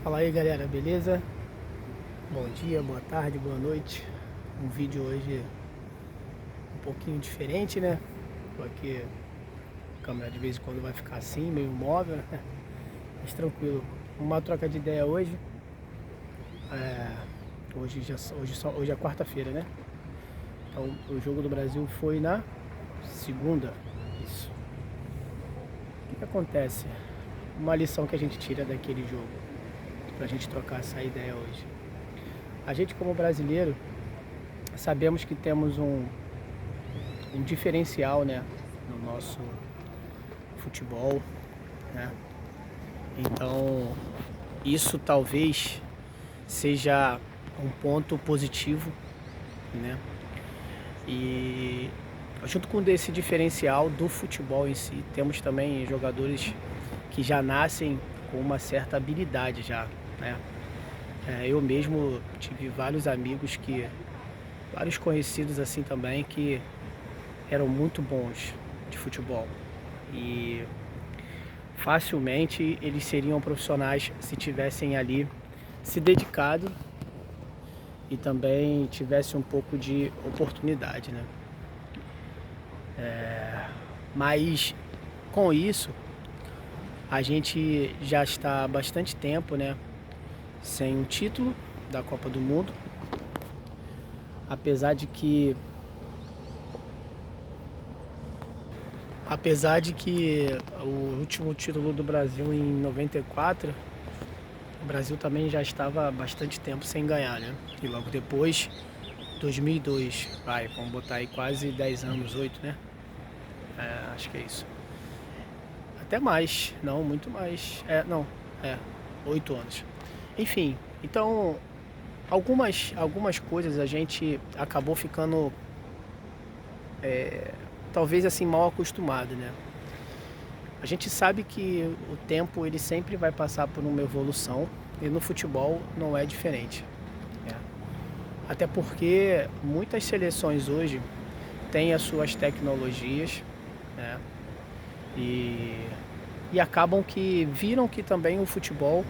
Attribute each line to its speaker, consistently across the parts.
Speaker 1: Fala aí galera, beleza? Bom dia, boa tarde, boa noite. Um vídeo hoje um pouquinho diferente, né? Tô aqui, a câmera de vez em quando vai ficar assim, meio móvel, né? Mas tranquilo. Uma troca de ideia hoje. Hoje é quarta-feira, né? Então o jogo do Brasil foi na segunda. Isso. O que acontece? Uma lição que a gente tira daquele jogo, pra gente trocar essa ideia hoje. A gente como brasileiro sabemos que temos um diferencial, né, no nosso futebol, né? Então isso talvez seja um ponto positivo, né? E junto com esse diferencial do futebol em si, temos também jogadores que já nascem com uma certa habilidade já, né? Eu mesmo tive vários amigos vários conhecidos assim também que eram muito bons de futebol e facilmente eles seriam profissionais se tivessem ali se dedicado e também tivesse um pouco de oportunidade, né? Mas com isso a gente já está há bastante tempo, né, sem um título da Copa do Mundo, apesar de que o último título do Brasil em 94, o Brasil também já estava há bastante tempo sem ganhar, né? E logo depois, 2002, vamos botar aí quase 10 anos, 8, né? Acho que é isso. Até mais, não, muito mais. 8 anos. Enfim, então algumas coisas a gente acabou ficando talvez assim mal acostumado, né? A gente sabe que o tempo ele sempre vai passar por uma evolução e no futebol não é diferente, né? Até porque muitas seleções hoje têm as suas tecnologias, né? E acabam que viram que também o futebol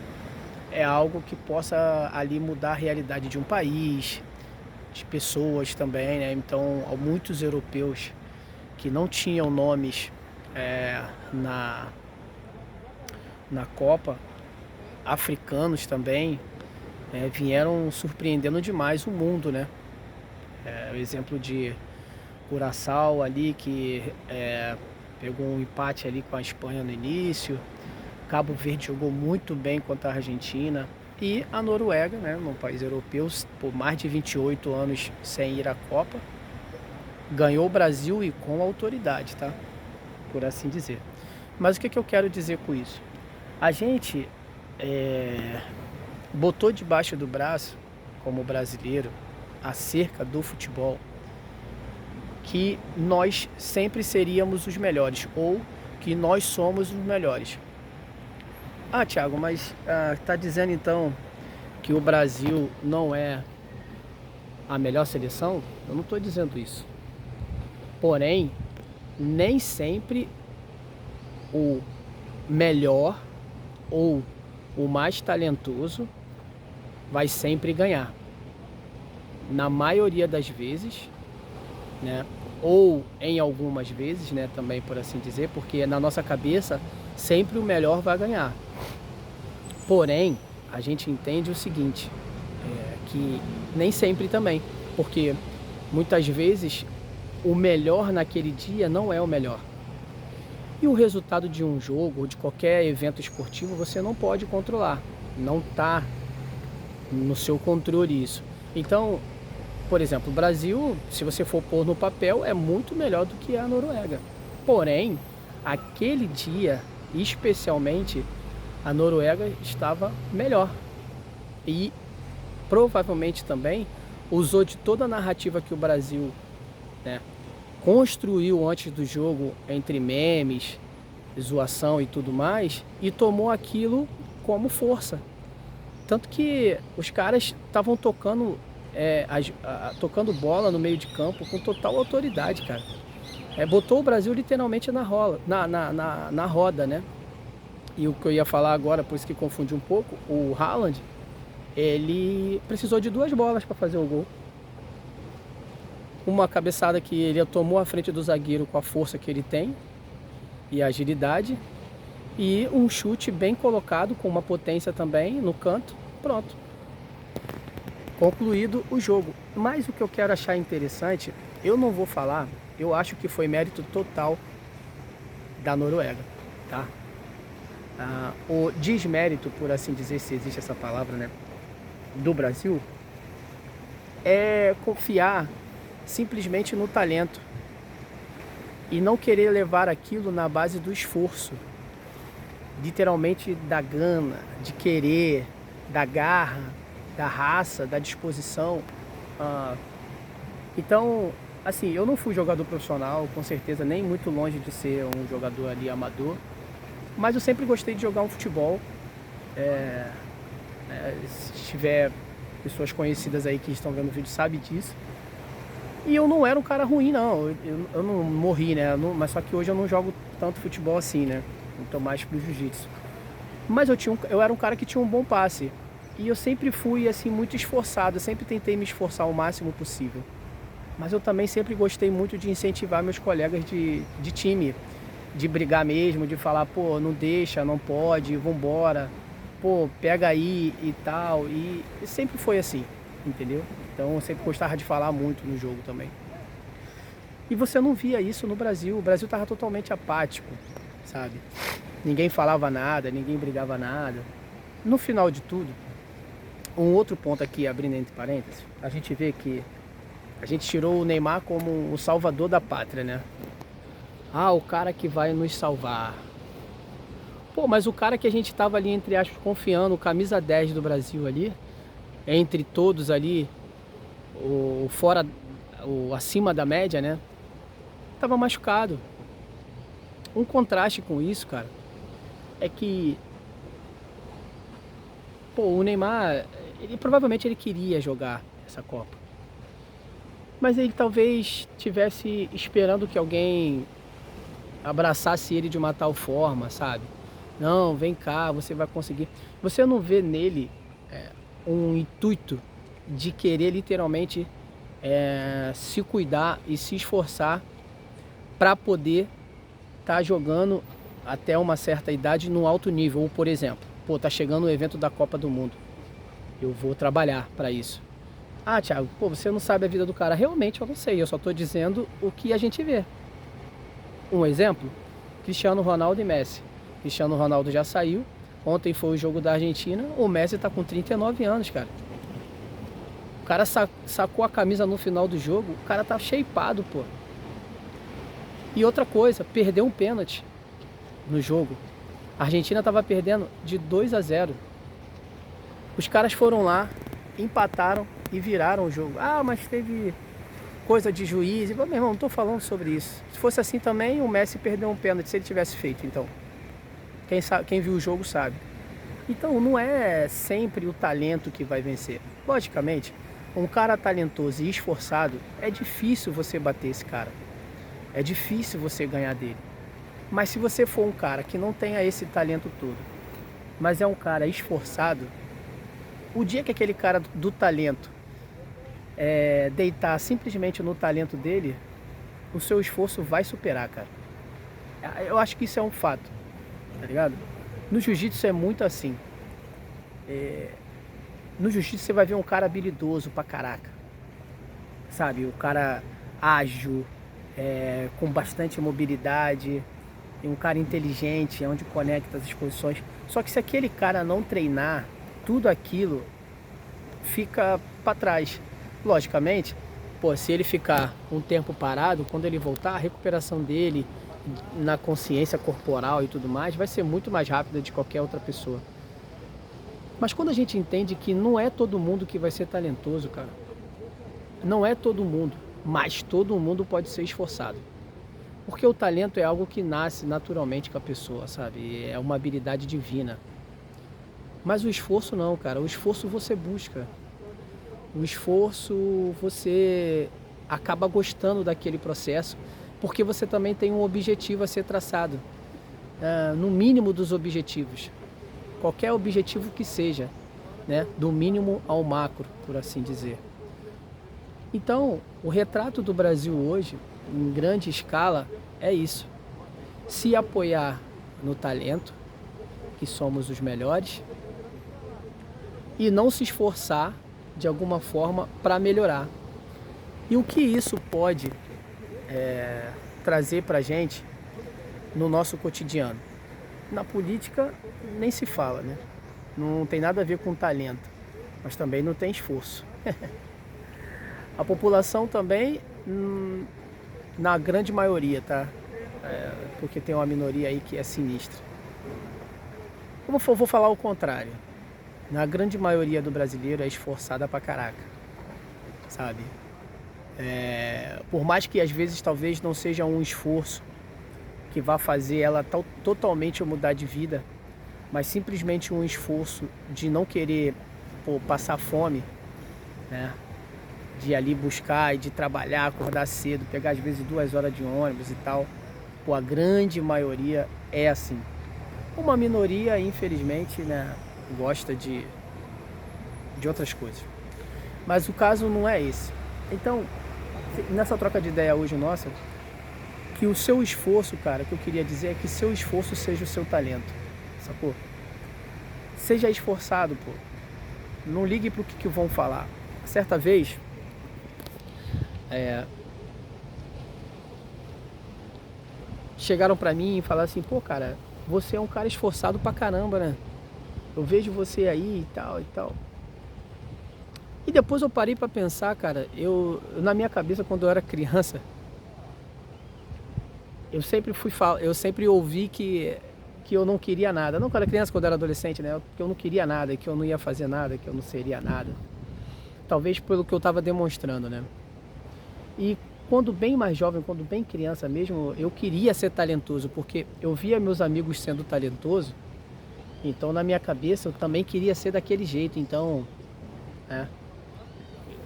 Speaker 1: é algo que possa ali mudar a realidade de um país, de pessoas também, né? Então, há muitos europeus que não tinham nomes na Copa, africanos também, vieram surpreendendo demais o mundo, né? O exemplo de Curaçao ali, que pegou um empate ali com a Espanha no início. Cabo Verde jogou muito bem contra a Argentina. E a Noruega, né, num país europeu, por mais de 28 anos sem ir à Copa, ganhou o Brasil e com autoridade, tá? Por assim dizer. Mas o que eu quero dizer com isso? A gente botou debaixo do braço, como brasileiro, acerca do futebol, que nós sempre seríamos os melhores, ou que nós somos os melhores. Thiago, mas tá dizendo então que o Brasil não é a melhor seleção? Eu não estou dizendo isso. Porém, nem sempre o melhor ou o mais talentoso vai sempre ganhar. Na maioria das vezes, né? Ou em algumas vezes, né? Também por assim dizer, porque na nossa cabeça sempre o melhor vai ganhar. Porém, a gente entende o seguinte, que nem sempre também, porque muitas vezes o melhor naquele dia não é o melhor. E o resultado de um jogo ou de qualquer evento esportivo você não pode controlar, não está no seu controle isso. Então, por exemplo, o Brasil, se você for pôr no papel, é muito melhor do que a Noruega. Porém, aquele dia, especialmente, a Noruega estava melhor. E provavelmente também usou de toda a narrativa que o Brasil, né, construiu antes do jogo, entre memes, zoação e tudo mais, e tomou aquilo como força. Tanto que os caras estavam tocando bola no meio de campo com total autoridade, cara. Botou o Brasil literalmente na roda, né? E o que eu ia falar agora, por isso que confundi um pouco, o Haaland, ele precisou de 2 bolas para fazer o gol. Uma cabeçada que ele tomou à frente do zagueiro com a força que ele tem e a agilidade. E um chute bem colocado, com uma potência também no canto. Pronto. Concluído o jogo. Mas o que eu quero achar interessante, eu não vou falar, eu acho que foi mérito total da Noruega, tá? O desmérito, por assim dizer, se existe essa palavra, né, do Brasil, é confiar simplesmente no talento e não querer levar aquilo na base do esforço, literalmente da gana, de querer, da garra, da raça, da disposição. Então, assim, eu não fui jogador profissional, com certeza, nem muito longe de ser um jogador ali amador, mas eu sempre gostei de jogar um futebol. Se tiver pessoas conhecidas aí que estão vendo o vídeo, sabem disso. E eu não era um cara ruim, não. Eu não morri, né? Mas só que hoje eu não jogo tanto futebol assim, né? Eu tô mais pro jiu-jitsu. Mas eu era um cara que tinha um bom passe. E eu sempre fui, assim, muito esforçado. Eu sempre tentei me esforçar o máximo possível. Mas eu também sempre gostei muito de incentivar meus colegas de time. De brigar mesmo, de falar, pô, não deixa, não pode, vambora. Pô, pega aí e tal. E sempre foi assim, entendeu? Então eu sempre gostava de falar muito no jogo também. E você não via isso no Brasil. O Brasil estava totalmente apático, sabe? Ninguém falava nada, ninguém brigava nada. No final de tudo, um outro ponto aqui, abrindo entre parênteses, a gente vê que a gente tirou o Neymar como o salvador da pátria, né? O cara que vai nos salvar. Pô, mas o cara que a gente tava ali, entre aspas, confiando, o camisa 10 do Brasil ali, entre todos ali, acima da média, né? Tava machucado. Um contraste com isso, cara, é que, pô, o Neymar, provavelmente ele queria jogar essa Copa. Mas ele talvez tivesse esperando que alguém abraçasse ele de uma tal forma, sabe? Não, vem cá, você vai conseguir. Você não vê nele um intuito de querer literalmente se cuidar e se esforçar para poder estar jogando até uma certa idade no alto nível. Ou, por exemplo, pô, tá chegando o evento da Copa do Mundo, eu vou trabalhar para isso. Thiago, pô, você não sabe a vida do cara. Realmente eu não sei, eu só tô dizendo o que a gente vê. Um exemplo, Cristiano Ronaldo e Messi. Cristiano Ronaldo já saiu, ontem foi o jogo da Argentina, o Messi tá com 39 anos, cara. O cara sacou a camisa no final do jogo, o cara tá shapeado, pô. E outra coisa, perdeu um pênalti no jogo. A Argentina tava perdendo de 2-0. Os caras foram lá, empataram e viraram o jogo. Mas teve coisa de juiz. Meu irmão, não tô falando sobre isso. Se fosse assim também, o Messi perdeu um pênalti se ele tivesse feito, então. Quem viu o jogo sabe. Então não é sempre o talento que vai vencer. Logicamente, um cara talentoso e esforçado, é difícil você bater esse cara. É difícil você ganhar dele. Mas se você for um cara que não tenha esse talento todo, mas é um cara esforçado, o dia que aquele cara do talento deitar simplesmente no talento dele, o seu esforço vai superar, cara. Eu acho que isso é um fato, tá ligado? No jiu-jitsu é muito assim. No jiu-jitsu você vai ver um cara habilidoso pra caraca, sabe? O cara ágil, com bastante mobilidade, um cara inteligente, onde conecta as posições. Só que se aquele cara não treinar, tudo aquilo fica para trás. Logicamente, pô, se ele ficar um tempo parado, quando ele voltar, a recuperação dele na consciência corporal e tudo mais vai ser muito mais rápida de qualquer outra pessoa. Mas quando a gente entende que não é todo mundo que vai ser talentoso, cara, não é todo mundo, mas todo mundo pode ser esforçado. Porque o talento é algo que nasce naturalmente com a pessoa, sabe? É uma habilidade divina. Mas o esforço não, cara. O esforço você busca. O esforço você acaba gostando daquele processo, porque você também tem um objetivo a ser traçado. no mínimo dos objetivos. Qualquer objetivo que seja, né? Do mínimo ao macro, por assim dizer. Então, o retrato do Brasil hoje, em grande escala, é isso. Se apoiar no talento, que somos os melhores, e não se esforçar de alguma forma para melhorar. E o que isso pode trazer para a gente no nosso cotidiano? Na política nem se fala, né? Não tem nada a ver com talento, mas também não tem esforço. A população também, na grande maioria, tá? Porque tem uma minoria aí que é sinistra. Eu vou falar o contrário. Na grande maioria do brasileiro é esforçada pra caraca, sabe? Por mais que às vezes talvez não seja um esforço que vá fazer ela totalmente mudar de vida, mas simplesmente um esforço de não querer passar fome, né? De ir ali buscar e de trabalhar, acordar cedo, pegar às vezes 2 horas de ônibus e tal. A grande maioria é assim. Uma minoria, infelizmente, né, gosta de outras coisas. Mas o caso não é esse. Então, nessa troca de ideia hoje nossa, que o seu esforço, cara, que eu queria dizer é que seu esforço seja o seu talento, sacou? Seja esforçado, pô. Não ligue pro que vão falar. Certa vez, chegaram pra mim e falaram assim, pô, cara, você é um cara esforçado pra caramba, né? Eu vejo você aí e tal e tal. E depois eu parei pra pensar, cara, na minha cabeça, quando eu era criança, eu sempre ouvi que eu não queria nada. Não quando era criança, quando era adolescente, né? Que eu não queria nada, que eu não ia fazer nada, que eu não seria nada. Talvez pelo que eu estava demonstrando, né? E quando bem mais jovem, quando bem criança mesmo, eu queria ser talentoso, porque eu via meus amigos sendo talentosos, então na minha cabeça eu também queria ser daquele jeito. Então,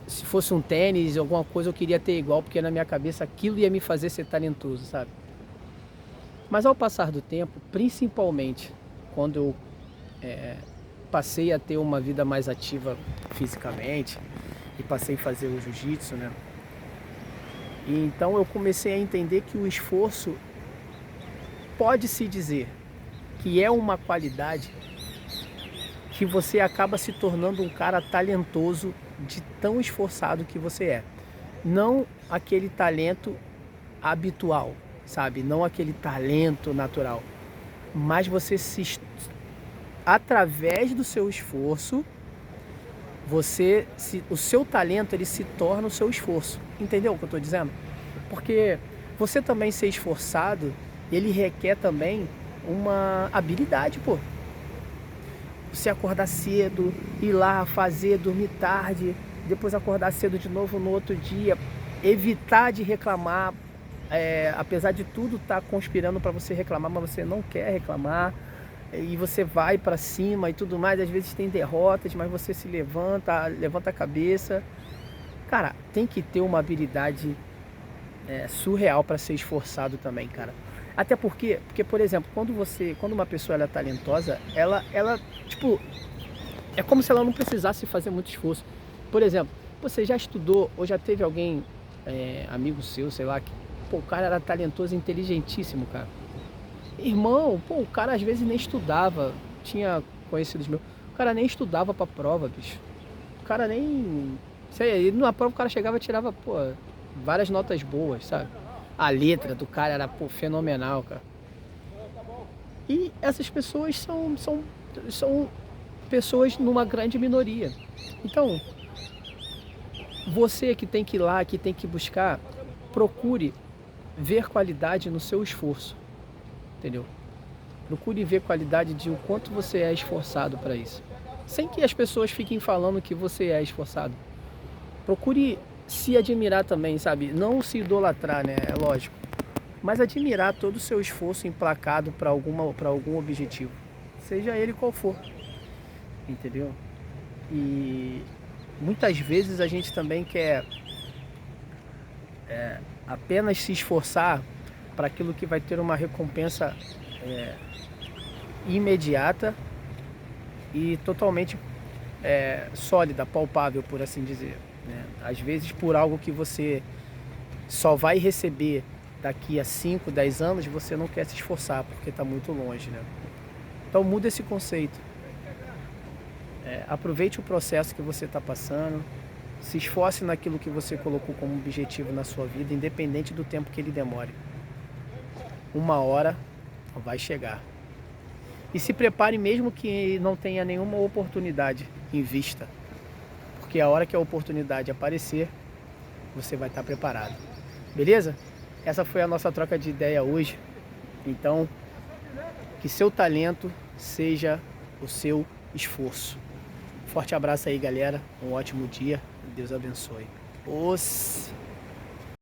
Speaker 1: se fosse um tênis, alguma coisa eu queria ter igual, porque na minha cabeça aquilo ia me fazer ser talentoso, sabe? Mas ao passar do tempo, principalmente quando eu passei a ter uma vida mais ativa fisicamente e passei a fazer o jiu-jitsu, né? E então eu comecei a entender que o esforço pode-se dizer que é uma qualidade que você acaba se tornando um cara talentoso de tão esforçado que você é. Não aquele talento habitual, sabe? Não aquele talento natural. Mas através do seu esforço, o seu talento ele se torna o seu esforço. Entendeu o que eu estou dizendo? Porque você também ser esforçado, ele requer também uma habilidade, pô. Você acordar cedo, ir lá fazer, dormir tarde, depois acordar cedo de novo no outro dia, evitar de reclamar, apesar de tudo estar conspirando para você reclamar, mas você não quer reclamar, e você vai para cima e tudo mais. Às vezes tem derrotas, mas você se levanta a cabeça. Cara, tem que ter uma habilidade surreal para ser esforçado também, cara. Até porque, por exemplo, quando uma pessoa ela é talentosa, ela tipo, é como se ela não precisasse fazer muito esforço. Por exemplo, você já estudou ou já teve alguém, amigo seu, sei lá, que o cara era talentoso, inteligentíssimo, cara. Irmão, o cara às vezes nem estudava. Tinha conhecidos meus, o cara nem estudava pra prova, bicho. O cara nem, sei, na prova o cara chegava e tirava, várias notas boas, sabe? A letra do cara era, fenomenal, cara. E essas pessoas são pessoas numa grande minoria. Então, você que tem que ir lá, que tem que buscar, procure ver qualidade no seu esforço, entendeu? Procure ver qualidade de o quanto você é esforçado para isso. Sem que as pessoas fiquem falando que você é esforçado. Procure se admirar também, sabe? Não se idolatrar, né? É lógico. Mas admirar todo o seu esforço emplacado para algum objetivo. Seja ele qual for. Entendeu? E muitas vezes a gente também quer apenas se esforçar para aquilo que vai ter uma recompensa imediata e totalmente sólida, palpável, por assim dizer, né? Às vezes por algo que você só vai receber daqui a 5, 10 anos, você não quer se esforçar porque está muito longe, né? Então muda esse conceito. Aproveite o processo que você está passando, se esforce naquilo que você colocou como objetivo na sua vida, independente do tempo que ele demore. Uma hora vai chegar. E se prepare mesmo que não tenha nenhuma oportunidade em vista, porque a hora que a oportunidade aparecer, você vai estar preparado. Beleza? Essa foi a nossa troca de ideia hoje. Então, que seu talento seja o seu esforço. Forte abraço aí, galera. Um ótimo dia. Deus abençoe. Os